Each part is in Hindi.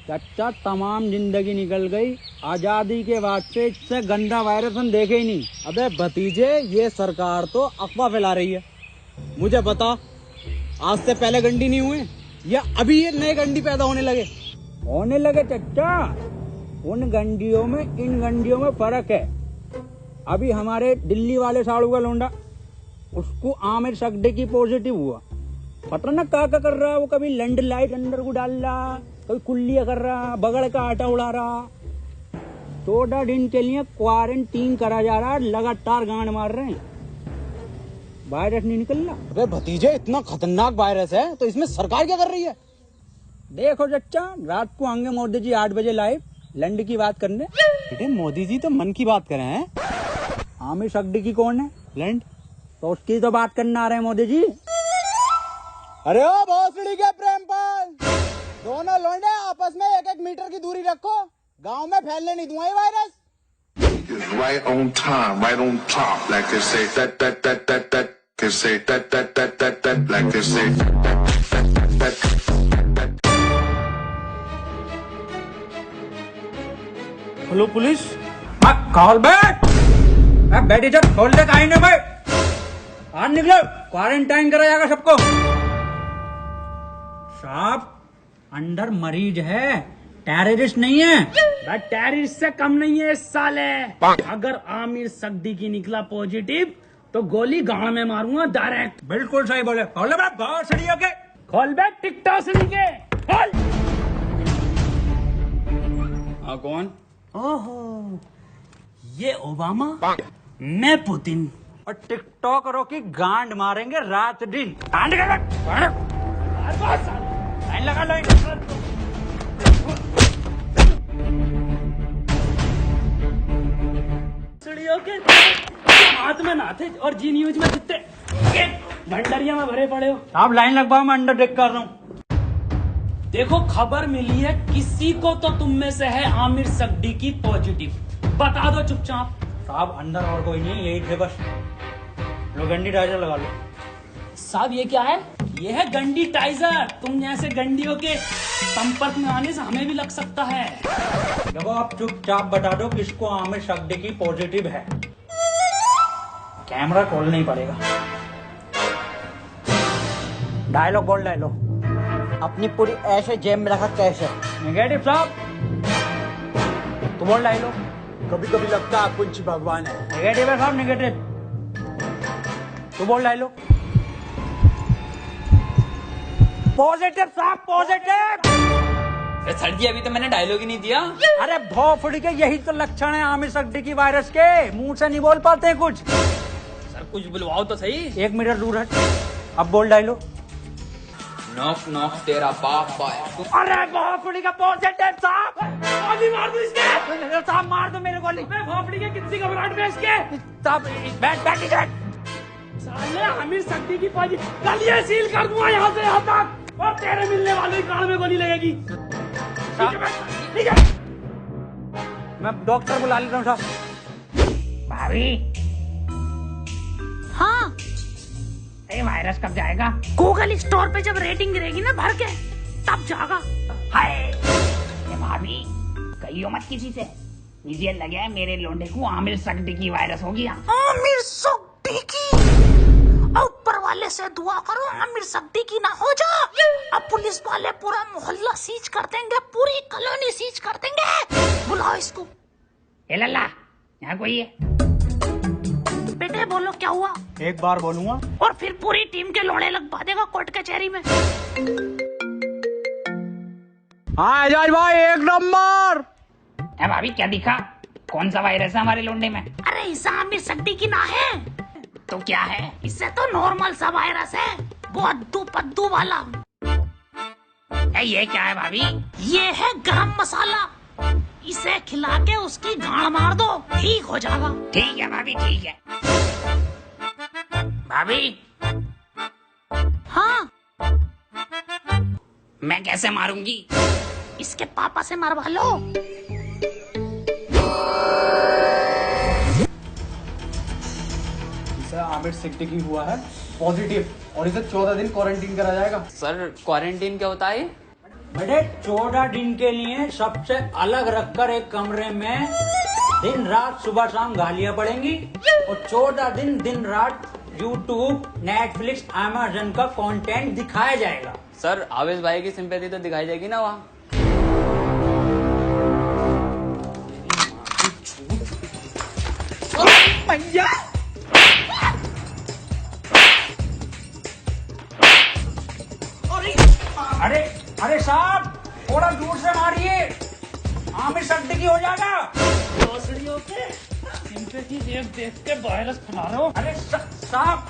चाचा तमाम जिंदगी निकल गई, आजादी के बाद से इससे गंदा वायरस हम देखे ही नहीं। अबे भतीजे, ये सरकार तो अफवाह फैला रही है। मुझे बता, आज से पहले गंडी नहीं हुए या अभी ये नए गंडी पैदा होने लगे चाचा। उन गंडियों में इन गंडियों में फर्क है। अभी हमारे दिल्ली वाले साड़ू का लोंडा, उसको आमिर सगडी पॉजिटिव हुआ। पता ना क्या कर रहा है वो, कभी लैंड लाइट अंदर को डाल रहा, कभी कुल्लिया कर रहा, बगड़ का आटा उड़ा रहा। 14 दिन के लिए क्वारंटीन करा जा रहा है, लगातार गांड मार रहे हैं, वायरस नहीं निकल रहा। अबे भतीजे, इतना खतरनाक वायरस है तो इसमें सरकार क्या कर रही है? देखो चच्चा, रात को आएंगे मोदी जी 8 बजे लाइव लैंड की बात करने। बेटे मोदी जी तो मन की बात करें हैं। आमिर सगडी की कौन है? लैंड, तो उसकी तो बात करने आ रहे हैं मोदी जी। अरे ओ भोसड़ी के प्रेमपाल, दोनों लौंडे आपस में 1-1 मीटर की दूरी रखो, गांव में फैलने नहीं दूंगा ये virus. Right on time, right on top, like they say that, they say that, like they say that. Hello police, call back. बैठी जब खोल दे कहीं नहीं भाई, आज निकलो, क्वारंटाइन करा जाएगा सबको। साहब, अंदर मरीज है, टेररिस्ट नहीं है। टेररिस्ट से कम नहीं है इस साले। अगर आमिर सगडी की निकला पॉजिटिव तो गोली गांव में मारूंगा डायरेक्ट। बिल्कुल सही बोले। खोल बैक, बहुत सड़ी के खोल बैक, टिकटॉक से के खोल। कौन? ओहो, ये ओबामा, मैं पुतिन। और टिकटॉकरों की गांड मारेंगे रात दिन। लाइन लगा लाइन। के हाथ में ना थे और जी न्यूज में कितने भंडरिया में भरे पड़े हो। आप लाइन लगवाओ, मैं अंडर टेक कर रहा हूँ। देखो, खबर मिली है किसी को तो तुम में से है आमिर सगडी की पॉजिटिव, बता दो चुपचाप। साहब अंदर और कोई नहीं, यही थे बस। लो गंडी टाइजर लगा लो। साहब ये क्या है? ये है गंडी टाइजर। तुम जैसे गंडियों के संपर्क में आने से हमें भी लग सकता है। देखो, आप चुपचाप बता दो किसको आमिर सगडी की पॉजिटिव है। कैमरा खोलना ही पड़ेगा। डायलॉग बोल, डायलॉग। अपनी पूरी ऐसे जेब में रखा कैसे? नेगेटिव साहब, तो बोल डायलॉग। कभी कभी लगता है कुछ भगवान है। नेगेटिव है साहब, नेगेटिव। तो बोल डायलॉग। पॉजिटिव साहब, पॉजिटिव। सर जी, अभी तो मैंने डायलॉग ही नहीं दिया। अरे भोफड़ी के, यही तो लक्षण है आमिर सगडी की वायरस के। मुंह से नहीं बोल पाते कुछ। सर कुछ बुलवाओ तो सही। 1 मीटर दूर हट, अब बोल डायलॉग। नॉक नॉक तेरा बाप है। अरे भोफड़ी का पॉजिटिव साहब, गोली मार दो इसके। साहब मार दो मेरे गोली। मैं भोपड़ी के कितनी घबराहट में इसके। साहब बैठ बैठ बैठ। साले आमिर सगडी की पॉजिटिव, गलियां सील कर दूंगा यहाँ से यहाँ तक, और तेरे मिलने वाले कान में गोली लगेगी। ठीक है, मैं डॉक्टर बुला लेता हूँ साहब। भाभी। हाँ, ये वायरस कब जाएगा? गूगल स्टोर पे जब रेटिंग गिरेगी ना भर के, तब जागा। हाय ये भाभी, कहियो मत किसी से। मुझे लगे मेरे लोंडे को आमिर सगडी की वायरस हो गया। आमिर सगडी की, ऊपर वाले से दुआ करो आमिर सगडी की ना हो जा। अब पुलिस वाले पूरा मोहल्ला सीज कर देंगे, पूरी कॉलोनी सीज कर देंगे। बुलाओ इसको। ए लल्ला, यहाँ कोई है? बेटे बोलो क्या हुआ? एक बार बोलूंगा और फिर पूरी टीम के लोड़े लगवा देगा कोर्ट कचहरी में। हाँ एजाज भाई, 1 नंबर। ए भाभी, क्या दिखा? कौन सा वायरस है हमारे लोंडे में? अरे इसे आमिर सगडी की ना है तो क्या है? इससे तो नॉर्मल सा वायरस है, वो अद्दू पद्दू वाला। ये क्या है भाभी? ये है गरम मसाला, इसे खिला के उसकी गांड मार दो, ठीक हो जाएगा। ठीक है भाभी, ठीक है। भाभी, हाँ, मैं कैसे मारूंगी? इसके पापा से मरवा लो। इसे आमिर सगडी की हुआ है पॉजिटिव, और इसे 14 दिन क्वारंटीन करा जाएगा। सर क्वारंटीन क्या होता है? बेटे 14 दिन के लिए सबसे अलग रखकर एक कमरे में दिन रात सुबह शाम गालियां पड़ेंगी और 14 दिन रात YouTube, Netflix, Amazon का कंटेंट दिखाया जाएगा। सर आवेश भाई की सिंपैथी तो दिखाई जाएगी ना वहाँ। भैया अरे अरे साहब थोड़ा दूर से मारिए, आमिर सिद्दीकी हो जाएगा। भोसड़ियों के सिंपैथी देख के वायरस फैला रहे हो। अरे साहब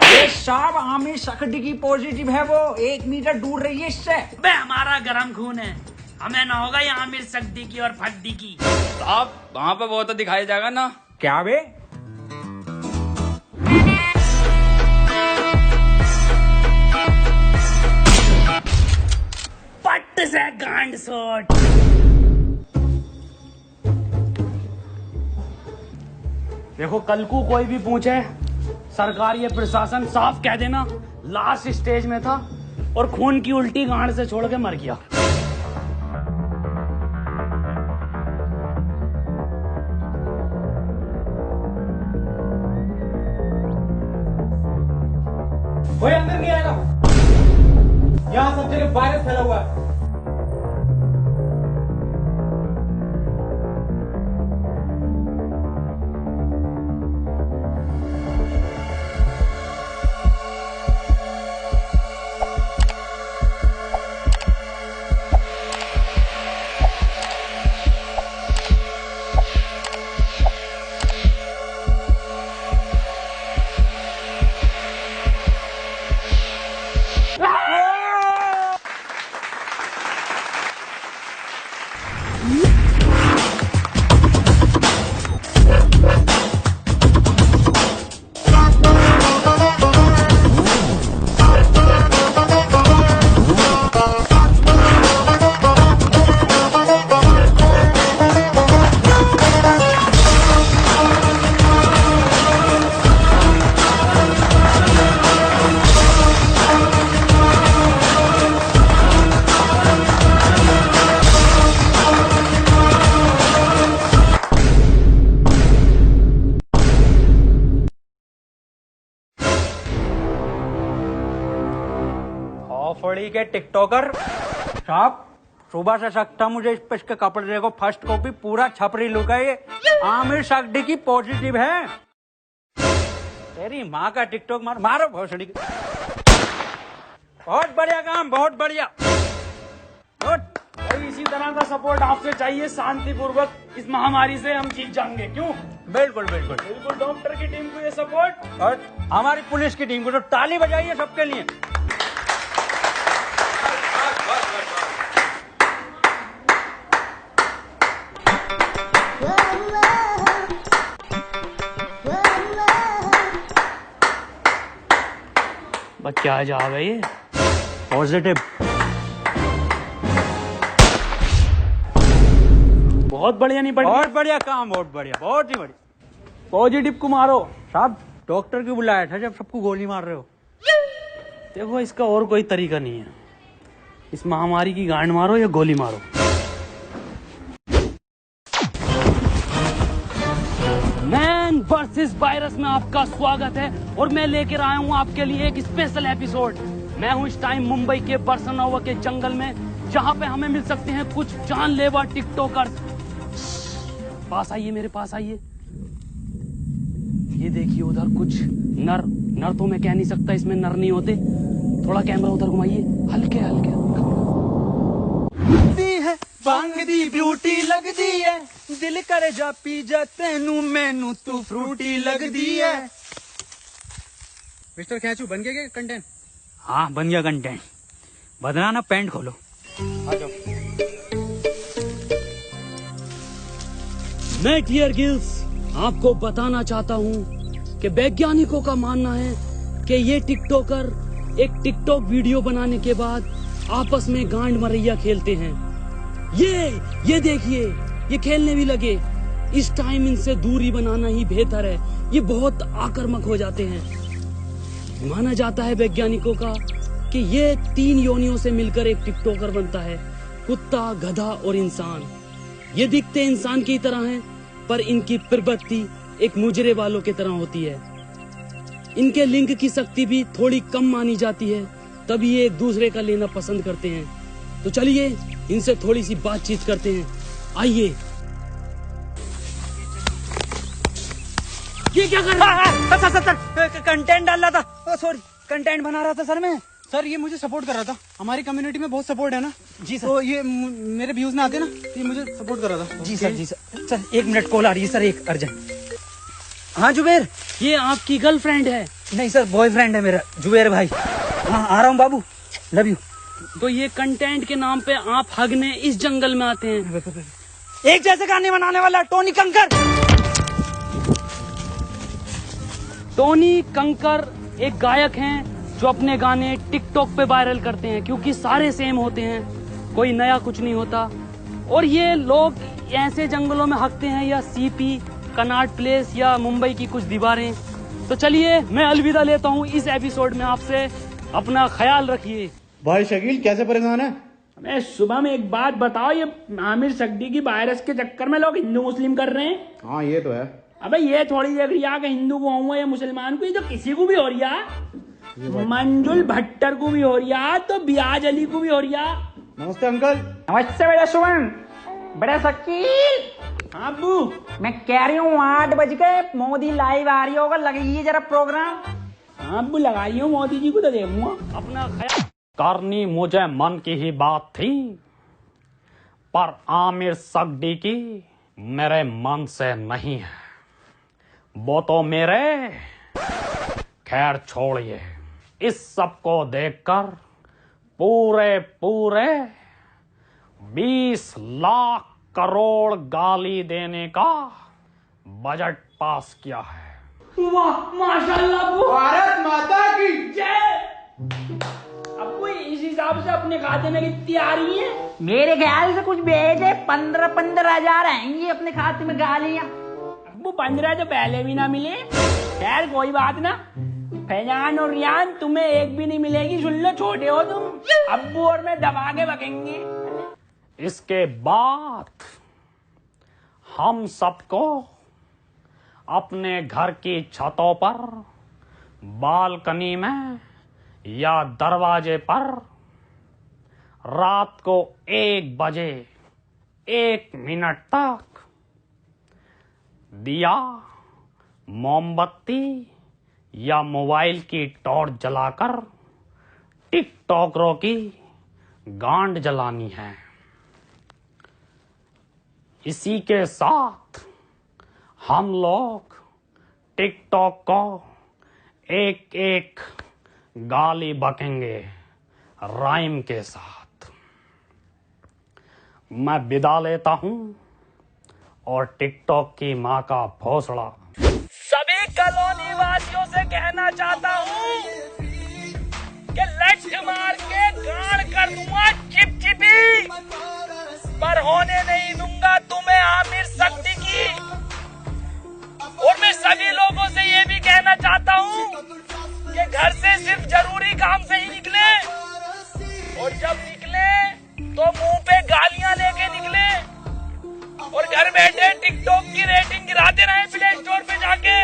ये साहब आमिर सिद्दीकी पॉजिटिव है, वो 1 मीटर दूर रहिए इससे। बे हमारा गरम खून है, हमें ना होगा ये आमिर सिद्दीकी और फद्दीकी। साहब वहाँ पे वो तो दिखाया जाएगा ना। क्या बे? पट्ट से गांड सोट। देखो कल को कोई भी पूछे, सरकार ये प्रशासन साफ कह देना लास्ट स्टेज में था और खून की उल्टी गांड से छोड़ के मर गया। कोई अंदर नहीं आएगा, यहाँ सब जगह वायरस फैला हुआ है। फड़ी के टिकटॉकर साहब, सुबह से सकता मुझे इस पे इसके कपड़े देखो, फर्स्ट कॉपी पूरा छपरी लुक है ये। आमिर सिद्दीकी पॉजिटिव है। तेरी माँ का टिकटॉक मारो भोसड़ी। बहुत बढ़िया काम, बहुत बढ़िया। भाई इसी तरह का सपोर्ट आपसे चाहिए, शांतिपूर्वक इस महामारी से हम जीत जाएंगे। क्यों? बिल्कुल बिल्कुल बिल्कुल डॉक्टर की टीम को ये सपोर्ट और हमारी पुलिस की टीम को तो ताली बजाइए सबके लिए। क्या जा है ये पॉजिटिव। बहुत बढ़िया नहीं पड़ी। बहुत बढ़िया काम, बहुत बढ़िया, बहुत ही बढ़िया। पॉजिटिव को मारो। साहब डॉक्टर क्यों बुलाया था जब सबको गोली मार रहे हो? देखो इसका और कोई तरीका नहीं है, इस महामारी की गांड मारो या गोली मारो। मैन वर्सेस वायरस में आपका स्वागत है और मैं लेकर आया हूं आपके लिए एक स्पेशल एपिसोड। मैं हूं इस टाइम मुंबई के बरसनोवा के जंगल में, जहां पे हमें मिल सकते हैं कुछ जानलेवा टिकटॉकर्स। पास आइए, मेरे पास आइए। ये देखिए उधर कुछ नर तो मैं कह नहीं सकता, इसमें नर नहीं होते। थोड़ा कैमरा उधर घुमाइए, हल्के हल्के। भांग दी ब्यूटी लगदी है, दिल करे जा पी जा तेनू मैनू तू फ्रूटी लगदी है। मिस्टर खैचू बन गया क्या कंटेंट? हाँ बन गया कंटेंट। बदला ना, पैंट खोलो। आ जाओ। मैं टियर गिल्स आपको बताना चाहता हूं कि वैज्ञानिकों का मानना है कि ये टिकटॉकर एक टिकटॉक वीडियो बनाने के बाद आपस में गांड मरैया खेलते हैं। ये देखिए, ये खेलने भी लगे। इस टाइम इनसे दूरी बनाना ही बेहतर है, ये बहुत आक्रामक हो जाते हैं। माना जाता है वैज्ञानिकों का कि ये 3 योनियों से मिलकर एक टिकटॉकर बनता है, कुत्ता, गधा और इंसान। ये दिखते इंसान की तरह हैं, पर इनकी प्रवृत्ति एक मुजरे वालों की तरह होती है। इनके लिंग की शक्ति भी थोड़ी कम मानी जाती है, तभी ये एक दूसरे का लेना पसंद करते हैं। तो चलिए इनसे थोड़ी सी बातचीत करते हैं, आइए। ये क्या कर रहा है? सर कंटेंट डाल रहा था, सॉरी कंटेंट बना रहा था सर मैं। सर ये मुझे सपोर्ट कर रहा था, हमारी कम्युनिटी में बहुत सपोर्ट है ना जी सर। तो ये मेरे व्यूज में आते ना, तो ये मुझे सपोर्ट कर रहा था। जी सर, जी सर। सर 1 मिनट कॉल आ रही है सर, एक अर्जेंट। हाँ जुबेर, ये आपकी गर्लफ्रेंड है? नहीं सर बॉयफ्रेंड है मेरा, जुबेर भाई। हाँ आ रहा हूँ बाबू, लव यू। तो ये कंटेंट के नाम पे आप हगने इस जंगल में आते हैं? एक जैसे गाने बनाने वाला टोनी कंकर। टोनी कंकर एक गायक हैं जो अपने गाने टिकटॉक पे वायरल करते हैं, क्योंकि सारे सेम होते हैं, कोई नया कुछ नहीं होता। और ये लोग ऐसे जंगलों में हकते हैं, या सीपी, कनाट प्लेस या मुंबई की कुछ दीवारें। तो चलिए मैं अलविदा लेता हूँ इस एपिसोड में आपसे, अपना ख्याल रखिए। भाई शकील कैसे परेशान है? मैं सुबह में एक बात बताओ, ये आमिर सगडी की वायरस के चक्कर में लोग हिंदू मुस्लिम कर रहे हैं। हाँ ये तो है। अबे ये थोड़ी देख रही है कि हिंदू को हुआ या मुसलमान को, ये तो किसी को भी हो रही है। मंजुल भट्टर को भी हो रही है, तो बियाज अली को भी हो रही है। नमस्ते अंकल। नमस्ते बेटा सुमन। बड़ा शकील। हाँ अब्बू, मैं कह रही हूँ 8 बज गए, मोदी लाइव आ रही होगा, लगाइए जरा प्रोग्राम। हाँ अब्बू लगाइए, मोदी जी को तो देखूंगा। अपना ख्याल करनी मुझे मन की ही बात थी, पर आमिर सगडी की मेरे मन से नहीं है। वो तो मेरे, खैर छोड़िए। इस सब को देखकर पूरे 20 लाख करोड़ गाली देने का बजट पास किया है। वाह माशाल्लाह अब्बू, भारत माता की जय। अब्बू इस हिसाब से अपने खाते में कितनी आ रही है? मेरे ख्याल से कुछ भेजे 15 हजार आएंगी अपने खाते में गालियां। अब्बू 15 तो पहले भी ना मिले। खैर कोई बात ना, फैजान और रियान तुम्हें एक भी नहीं मिलेगी, सुन लो, छोटे हो तुम। अब्बू और मैं दबा के बकेंगे। इसके बाद हम सबको अपने घर की छतों पर, बालकनी में या दरवाजे पर रात को 1 बजे 1 मिनट तक दिया, मोमबत्ती या मोबाइल की टॉर्च जलाकर टिकटॉकरों की गांड जलानी है। इसी के साथ हम लोग टिकटॉक को एक गाली बकेंगे राइम के साथ। मैं विदा लेता हूं और टिकटॉक की मां का भोसड़ा सभी कॉलोनी वासियों से कहना चाहता हूं कि लठ मार के गाड़ कर दूंगा चिपचिपी, पर होने नहीं दूंगा तुम्हें आमिर सगडी की। और मैं सभी लोगों से ये भी कहना चाहता हूँ कि घर से सिर्फ जरूरी काम से ही निकले, और जब निकले तो मुंह पे गालियां लेके निकले, और घर बैठे टिकटॉक की रेटिंग गिराते रहे प्ले स्टोर पे जाके।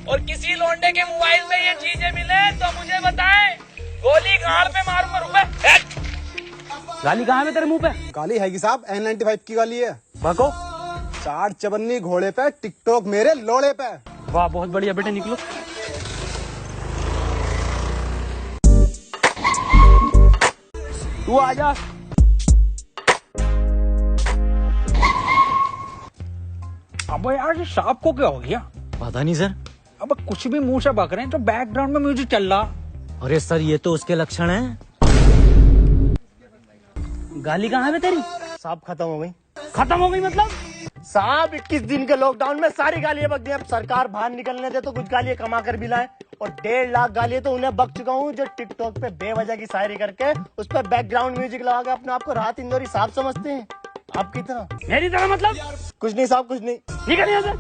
और किसी लौंडे के मोबाइल में ये चीजें मिले तो मुझे बताएं, गोली गाड़ पे मारूंगा। रुपए गाली कहाँ है तेरे मुंह पे? गाली है कि साहब N95 की गाली है। भगो 4 चवन्नी घोड़े पे, टिकटॉक मेरे लोड़े पे। वाह बहुत बढ़िया बेटे, निकलो। तू आजा। अब यार सांप को क्या हो गया? पता नहीं सर। अब कुछ भी मुंह से बक रहे हैं, तो बैकग्राउंड में म्यूजिक चल रहा। अरे सर ये तो उसके लक्षण हैं। गाली कहाँ है तेरी? साहब खत्म हो गई। खत्म हो गई मतलब? साहब 21 दिन के लॉकडाउन में सारी गालियां बक दी। अब सरकार बाहर निकलने दे तो कुछ गालियां कमा कर भी लाए, और 1.5 लाख गालियां तो उन्हें बक चुका हूँ जो टिकटॉक पे बेवजह की शायरी करके उस पर बैकग्राउंड म्यूजिक लगा के अपने आप को राहत इंदौरी साहब समझते हैं। आपकी तरह। मेरी तरह मतलब? कुछ नहीं साहब, कुछ नहीं। निकल यहाँ से।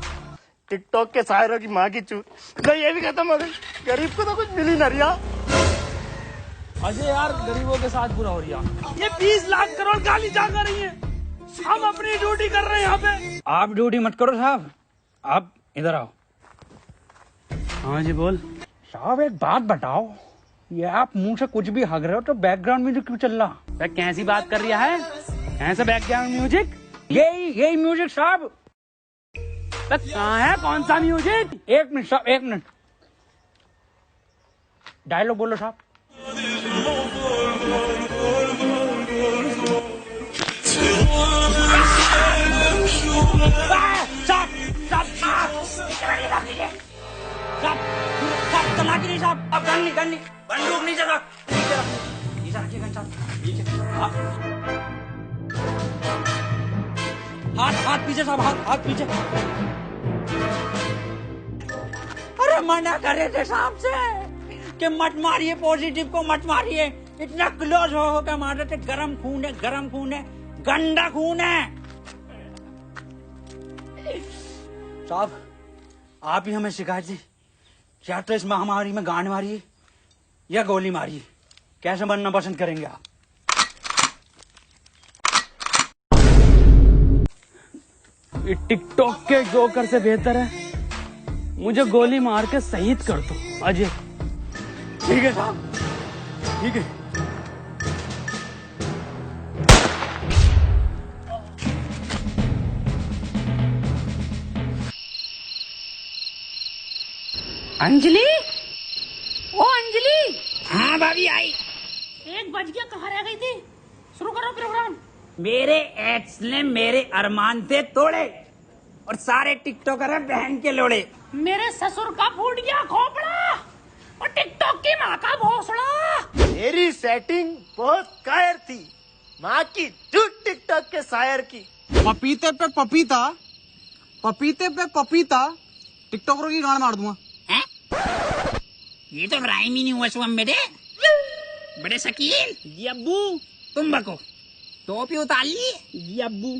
टिकटॉक के शायरों की माँ की चूत। नहीं ये भी खत्म हो गई। गरीब को तो कुछ मिली न रिया। अजय यार गरीबों के साथ बुरा हो रही है। ये 20 लाख करोड़ गाली जा कर रही है, हम अपनी ड्यूटी कर रहे हैं यहाँ पे। आप ड्यूटी मत करो साहब, आप इधर आओ। हाँ जी बोल। साहब एक बात बताओ, ये आप मुंह से कुछ भी हग रहे हो तो बैकग्राउंड म्यूजिक क्यों चल रहा? वह कैसी बात कर रहा है? ऐसा बैकग्राउंड म्यूजिक? यही म्यूजिक साहब। कहाँ है, कौन सा म्यूजिक? एक मिनट साहब, एक मिनट। डायलॉग बोलो साहब। तलाकी नहीं साहब, अब गन नहीं, बंदूक नीचे रख, नीचे रखिए गन साहब, नीचे। हाथ पीछे साहब, हाथ पीछे। अरे मना करे थे साहब से कि मत मारिए, पॉजिटिव को मत मारिए, इतना क्लोज हो के मार रहे थे। गरम खून है, गंदा खून है। साहब आप ही हमें शिकायत दी, क्या तो इस महामारी में गांड मारिए या गोली मारिए, कैसे बनना पसंद करेंगे आप? टिकटॉक के जोकर से बेहतर है मुझे गोली मार के शहीद कर दो अजय। ठीक है साहब, ठीक है। अंजलि, ओ अंजलि। हाँ भाभी आई। 1 बज गया, कहाँ रह गई थी? शुरू करो प्रोग्राम। मेरे एक्स ने मेरे अरमान थे तोड़े और सारे टिकटॉकर हैं बहन के लोड़े। मेरे ससुर का फूट गया खोपड़ा और टिकटॉक की माँ का भोसड़ा। मेरी सेटिंग बहुत कायर थी, माँ की झूठ टिकटॉक के शायर की। पपीते पे पपीता, पपीते पे पपीता, टिकटॉकरों की गांड मार दूंगा। हैं? ये तो राइम ही नहीं हुआ शुभम मेरे बड़े शकील। जी अब्बू। तुम बको, टोपी उतार ली। जी अब्बू।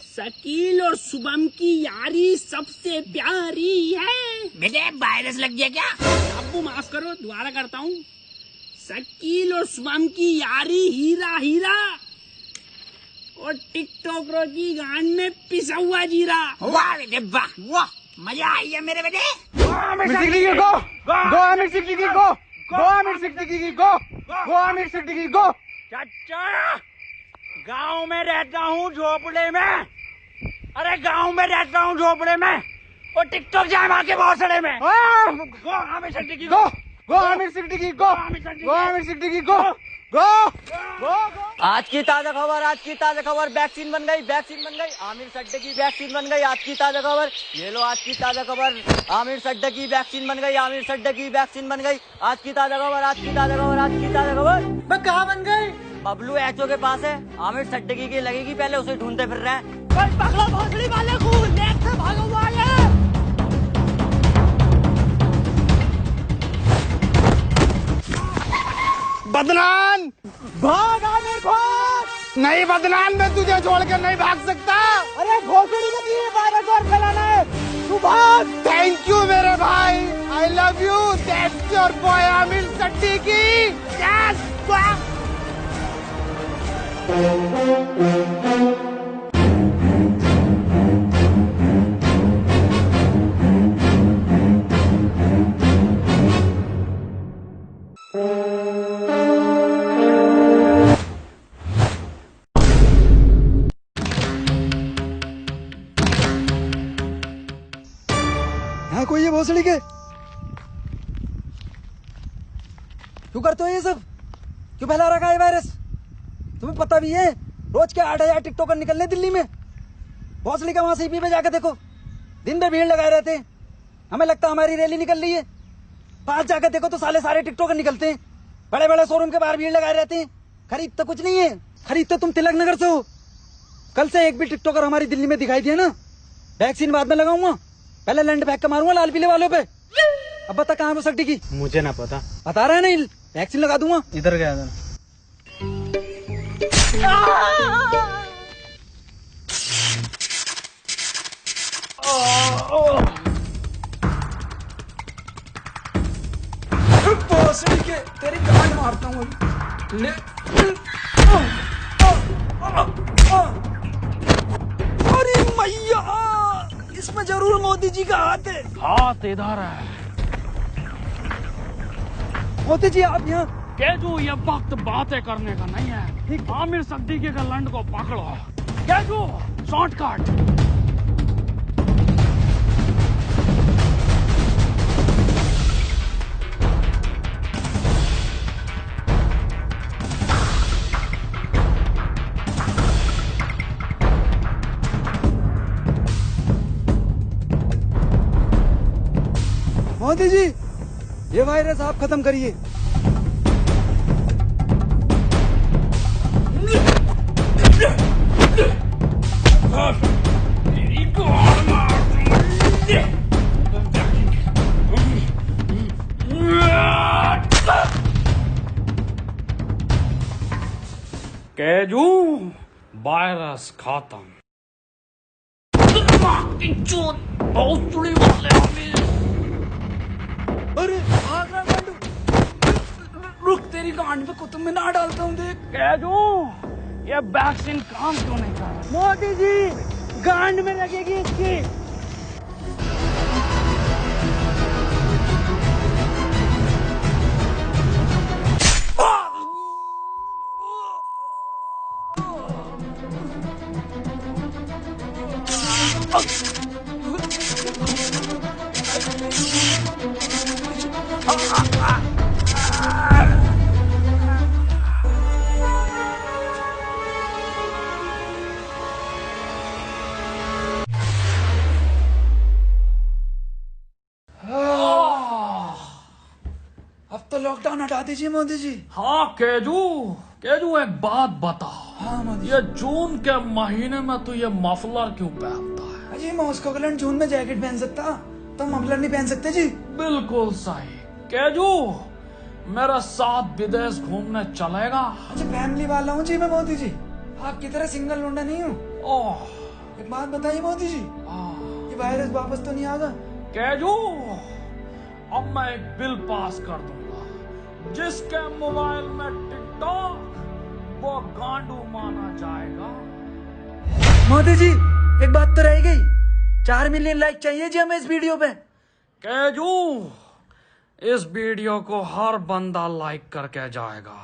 शकील और शुभम की यारी सबसे प्यारी है। बेटे वायरस लग गया क्या? अब्बू माफ करो, दोबारा करता हूँ। शकील और शुभम की यारी हीरा हीरा और टिकटॉकरों की गांड में पिसा हुआ जीरा। वाह बेटे वाह, वाह मजा आई है मेरे बेटे। चाचा गांव में रहता हूँ झोपड़े में, अरे गांव में रहता हूँ झोपड़े में और टिकटॉक जाए मार के भौसड़े में। गो आमिर सिद्दीकी गो, गो आमिर सिद्दीकी गो, गो आमिर सिद्दीकी गो, गो गो। आज की ताजा खबर, वैक्सीन बन गई, आमिर सड्डे की वैक्सीन बन गई। आज की ताजा खबर, ये लो आज की ताजा खबर, आमिर सड्डे की वैक्सीन बन गई, आज की ताजा खबर। मैं कहाँ बन गई? बबलू एचओ के पास है, आमिर सड्डे की लगेगी, पहले उसे ढूंढते फिर रहे हैं। पकड़ो भोसड़ी वाले को, लेक से भागा हुआ है। बदनाम भाग, आमिर भाग। नहीं बदनाम, मैं तुझे छोड़ कर नहीं भाग सकता। अरे घोसड़ी में तुझे वायरस और फैलाना है, तू भाग। थैंक यू मेरे भाई, I love you, that's your boy Aamir Siddiqui. Yes है कोई ये भोसड़ी के? क्यों करते हो ये सब? क्यों फैला रखा है वायरस? तुम्हें पता भी है रोज के 8,000 टिकटॉकर निकलने दिल्ली में। भोसड़ी का वहां सीपी पे जाकर देखो, दिन में भीड़ लगाए रहते हैं। हमें लगता हमारी रैली निकल रही है, पास जाकर देखो तो सारे टिकटॉकर निकलते हैं। बड़े बड़े शोरूम के बाहर भीड़ लगाए रहते हैं। खरीद तो कुछ नहीं है, खरीद तो तुम तिलक नगर से हो। कल से एक भी टिकटॉकर हमारी दिल्ली में दिखाई दिया ना, वैक्सीन बाद में लगाऊंगा, पहले लैंड बैग का मारूंगा लाल पीले वालों पे। अब बता कहाँ हो सकती की? मुझे ना पता। बता रहा है नहीं, वैक्सीन लगा दूंगा। इधर गया था। भोसड़ी के तेरी गांड मारता हूँ ले अरे मैया, इसमें जरूर मोदी जी का हाथ है। हाथ इधर है। मोदी जी आप यहाँ। केजू, ये वक्त बातें करने का नहीं है। आमिर सिद्दीकी के लंड को पकड़ो। केजू, शॉर्टकट। मोदी जी, ये वायरस आप खत्म करिए। केजू, वायरस खत्म। बहुत चुड़ी वाले आमिर। अरे भाग रहा गांडू। रुक, तेरी गांड पे कुतुब मीनार डालता हूँ देख। केजू, ये वैक्सीन काम क्यों नहीं कर रहा? मोदी जी, गांड में लगेगी इसकी। अब तो लॉकडाउन हटा दीजिए मोदी जी। हाँ केजू, केजू एक बात बता। हाँ मोदी जी। ये जून के महीने में तू ये मफलर क्यों पहनता है? अजी मॉस्को के जून में जैकेट पहन सकता, तो मफलर नहीं पहन सकते जी। बिल्कुल सही। केजू, मेरे साथ विदेश घूमने चलेगा? अच्छा, फैमिली वाला हूँ जी मैं मोदी जी, आपकी तरह सिंगल लौंडा नहीं हूँ। ओह, एक बात बताइए मोदी जी, ये वायरस वापस तो नहीं आगा? केजू, अब मैं एक बिल पास कर दूंगा, जिसके मोबाइल में टिकटॉक, वो गांडू माना जाएगा। मोदी जी, एक बात तो रह गई, 4 मिलियन लाइक चाहिए जी हमें इस वीडियो पे। केजू, इस वीडियो को हर बंदा लाइक करके जाएगा।